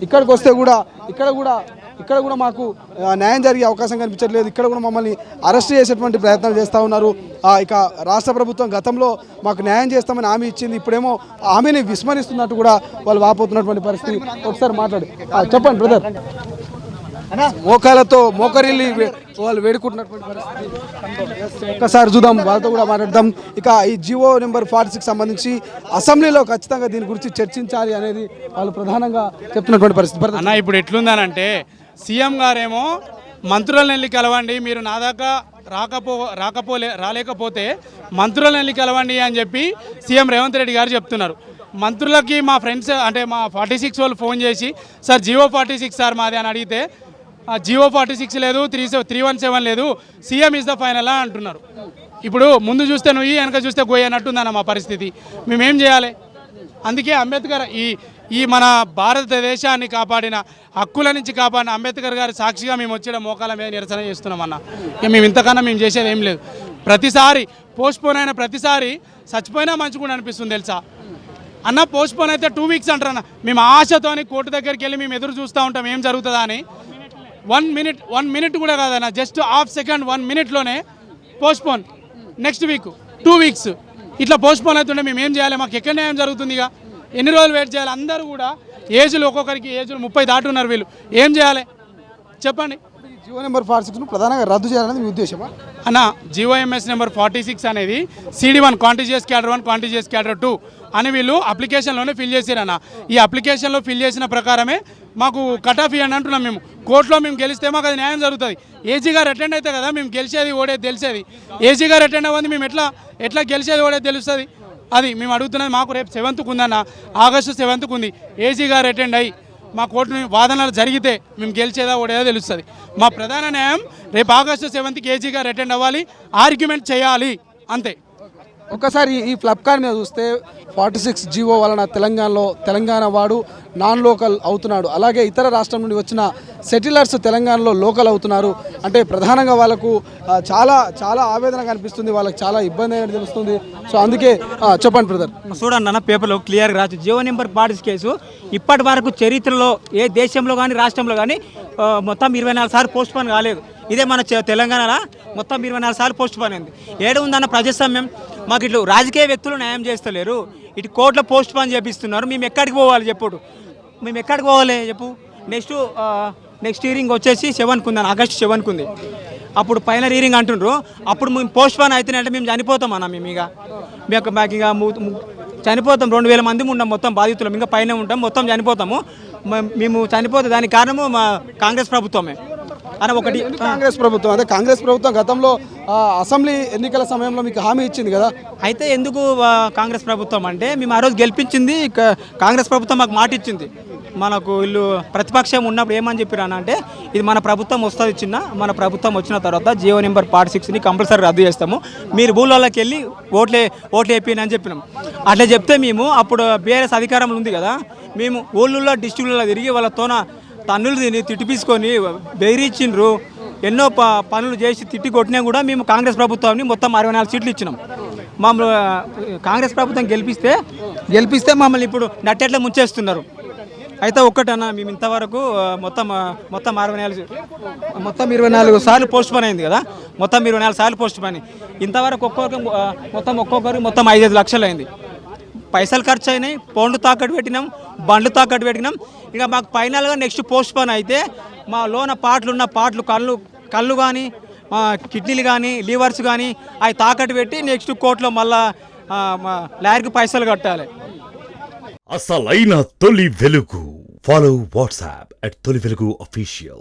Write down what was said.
ఇక్కడికి వస్తే కూడా ఇక్కడ కూడా మాకు న్యాయం జరిగే అవకాశం కనిపించట్లేదు. ఇక్కడ కూడా మమ్మల్ని అరెస్ట్ చేసేటువంటి ప్రయత్నాలు చేస్తూ ఉన్నారు. ఇక రాష్ట్ర ప్రభుత్వం గతంలో మాకు న్యాయం చేస్తామని హామీ ఇచ్చింది, ఇప్పుడేమో హామీని విస్మరిస్తున్నట్టు కూడా వాళ్ళు వాపోతున్నటువంటి పరిస్థితి. ఒకసారి మాట్లాడి చెప్పండి బ్రదర్. మోకాలతో మోకరిల్లి వాళ్ళు వేడుకుంటున్నటువంటి పరిస్థితి. ఒక్కసారి చూద్దాం, వాళ్ళతో కూడా మాట్లాడదాం. ఇక ఈ జీవో నెంబర్ 46 సంబంధించి అసెంబ్లీలో ఖచ్చితంగా దీని గురించి చర్చించాలి అనేది వాళ్ళు ప్రధానంగా చెప్తున్నటువంటి పరిస్థితి. అన్న ఇప్పుడు ఎట్లుందనంటే సీఎం గారేమో మంత్రులను వెళ్ళి కలవండి, మీరు నా దాకా రాలేకపోతే మంత్రులను వెళ్ళి కలవండి అని చెప్పి సీఎం రేవంత్ రెడ్డి గారు చెప్తున్నారు. మంత్రులకి మా ఫ్రెండ్స్ అంటే మా 46 వాళ్ళు ఫోన్ చేసి సార్ జీవో 46 సార్ మాది అని అడిగితే జీవో 46 లేదు, 317 లేదు, సీఎం ఇస్ ద ఫైనల్ అని అంటున్నారు. ఇప్పుడు ముందు చూస్తే నువ్వు వెనక చూస్తే గోయనట్టుందన్న మా పరిస్థితి. మేమేం చేయాలి? అందుకే అంబేద్కర్ ఈ మన భారతదేశాన్ని కాపాడిన హక్కుల నుంచి కాపాడిన అంబేద్కర్ గారి సాక్షిగా మేము వచ్చే మోకాల మీద నిరసన చేస్తున్నామన్న. ఇక మేము ఇంతకన్నా మేము చేసేది ఏం లేదు. ప్రతిసారి పోస్ట్పోన్ అయిన ప్రతిసారి చచ్చిపోయినా మంచిగా అనిపిస్తుంది తెలుసా అన్న. పోస్ట్పోన్ అయితే 2 వీక్స్ అంటారన్న. మేము ఆశతోని కోర్టు దగ్గరికి వెళ్ళి మేము ఎదురు చూస్తూ ఉంటాం ఏం జరుగుతుందా అని. 1 మినిట్ కూడా కాదన్న, జస్ట్ హాఫ్ సెకండ్ 1 మినిట్లోనే పోస్ట్పోన్, నెక్స్ట్ వీక్ 2 వీక్స్ ఇట్లా పోస్ట్పోన్ అవుతుంటే మేము ఏం చేయాలి? మాకు ఎక్కడ న్యాయం జరుగుతుంది? ఇక ఎన్ని రోజులు వెయిట్ చేయాలి? అందరూ కూడా ఏజ్లు ఒక్కొక్కరికి ఏజ్లు 30 దాటున్నారు. వీళ్ళు ఏం చేయాలి చెప్పండి? జీవో నెంబర్ 46ను ప్రధానంగా రద్దు చేయాలనేది మీ ఉద్దేశమా అన్న? జీవోఎంఎస్ నెంబర్ 46 అనేది CD1 contiguous cadre 1 contiguous cadre 2 అని వీళ్ళు అప్లికేషన్లోనే ఫిల్ చేశారన్న. ఈ అప్లికేషన్లో ఫిల్ చేసిన ప్రకారమే మాకు కట్ ఆఫ్ ఇవ్వండి అంటున్నాం. మేము కోర్టులో మేము గెలిస్తే మాకు అది న్యాయం జరుగుతుంది. ఏజీ గారు అటెండ్ అయితే కదా మేము గెలిచేది ఓడేది తెలిసేది. ఏజీ గారు అటెండ్ అవ్వండి, మేము ఎట్లా గెలిచేది ఓడేది తెలుస్తుంది. అది మేము అడుగుతున్నది. మాకు రేపు 7th ఉందన్న, ఆగస్టు 7th ఉంది. ఏజీ గారు అటెండ్ అయ్యి మా కోర్టు వాదనలు జరిగితే మేము గెలిచేదా ఓడేదా తెలుస్తుంది. మా ప్రధాన న్యాయం రేపు ఆగస్టు 7th ఏజీ గారు అటెండ్ అవ్వాలి, ఆర్గ్యుమెంట్ చేయాలి, అంతే. ఒక్కసారి ఈ ఫ్లిప్కార్ట్ మీద చూస్తే 46 జీవో వలన తెలంగాణ వాడు నాన్ లోకల్ అవుతున్నాడు. అలాగే ఇతర రాష్ట్రం నుండి వచ్చిన సెటిలర్స్ తెలంగాణలో లోకల్ అవుతున్నారు. అంటే ప్రధానంగా వాళ్ళకు చాలా ఆవేదన కనిపిస్తుంది, వాళ్ళకి చాలా ఇబ్బంది అయినట్టు తెలుస్తుంది. సో అందుకే చెప్పండి బ్రదర్. చూడండి అన్న, పేపర్లో క్లియర్గా రాచ్చు. జీవో నెంబర్ 46 కేసు ఇప్పటి వరకు చరిత్రలో ఏ దేశంలో కానీ రాష్ట్రంలో కానీ మొత్తం 24 సార్లు పోస్ట్ పోన్ కాలేదు. ఇదే మన తెలంగాణలో మొత్తం 24 సార్లు పోస్ట్ పోన్ అయింది. ఏడు ఉందన్న ప్రజాస్వామ్యం? మాకు ఇట్లు రాజకీయ వ్యక్తులు న్యాయం చేస్తలేరు, ఇటు కోర్టులో పోస్ట్ పోన్ చేపిస్తున్నారు. మేము ఎక్కడికి పోవాలి చెప్పుడు? మేము ఎక్కడికి పోవాలి చెప్పు? నెక్స్ట్ హీరింగ్ వచ్చేసి 7th ఉందన్న, ఆగస్టు 7th ఉంది. అప్పుడు ఫైనల్ హీరింగ్ అంటుండ్రు. అప్పుడు మేము పోస్ట్ పోన్ అవుతున్నాయంటే మేము చనిపోతాం అన్న. మేము మాకు ఇక చనిపోతాం. 2000 మంది ఉన్నాం మొత్తం బాధితులు, ఇంకా పైన ఉంటాం, మొత్తం చనిపోతాము. మేము చనిపోతే దానికి కారణము మా కాంగ్రెస్ ప్రభుత్వమే అని ఒకటి. కాంగ్రెస్ ప్రభుత్వం అదే కాంగ్రెస్ ప్రభుత్వం గతంలో అసెంబ్లీ ఎన్నికల సమయంలో మీకు హామీ ఇచ్చింది కదా. అయితే ఎందుకు కాంగ్రెస్ ప్రభుత్వం అంటే మేము ఆ రోజు గెలిపించింది కాంగ్రెస్ ప్రభుత్వం. మాకు మాట ఇచ్చింది. మనకు వీళ్ళు ప్రతిపక్షం ఉన్నప్పుడు ఏమని చెప్పారు అంటే ఇది మన ప్రభుత్వం వస్తుంది, మన ప్రభుత్వం వచ్చిన తర్వాత జీవో నెంబర్ 46ని కంపల్సరీ రద్దు చేస్తాము, మీరు ఊళ్ళోకి వెళ్ళి ఓట్లు వేపిని అని చెప్పినాం. అట్లా చెప్తే మేము అప్పుడు బీఆర్ఎస్ అధికారంలో ఉంది కదా, మేము ఊళ్ళల్లో డిస్ట్రిక్ట్లో తిరిగి వాళ్ళతోన తన్నులు తిని తిట్టిపించుకొని బెదిరించిండ్రు. ఎన్నో పనులు చేసి తిట్టి కొట్టినా కూడా మేము కాంగ్రెస్ ప్రభుత్వాన్ని మొత్తం 64 సీట్లు ఇచ్చినాం. మమ్మల్ని కాంగ్రెస్ ప్రభుత్వం గెలిపిస్తే మమ్మల్ని ఇప్పుడు నట్టెట్లా ముంచేస్తున్నారు. అయితే ఒక్కటన్నా, మేము ఇంతవరకు మొత్తం 24 సార్లు పోస్ట్ పోన్ అయింది కదా, మొత్తం 24 సార్లు పోస్ట్ పోన్. ఇంతవరకు ఒక్కొక్కరికి మొత్తం 5-5 లక్షలు అయింది. పైసలు ఖర్చు అయినాయి, ఫోన్లు తాకట్టు పెట్టినాం, బండ్లు తాకట్టు పెట్టినాం. ఇక మాకు ఫైనల్గా నెక్స్ట్ పోస్ట్ పోన్ అయితే మా లోన పాటలు కళ్ళు కానీ కిడ్నీలు కానీ లివర్స్ కానీ అవి తాకట్టు పెట్టి నెక్స్ట్ కోర్టులో మళ్ళా లారీకి పైసలు కట్టాలి. అసలైన తొలి వెలుగు. ఫాలో వాట్సాప్ @తొలి వెలుగు official.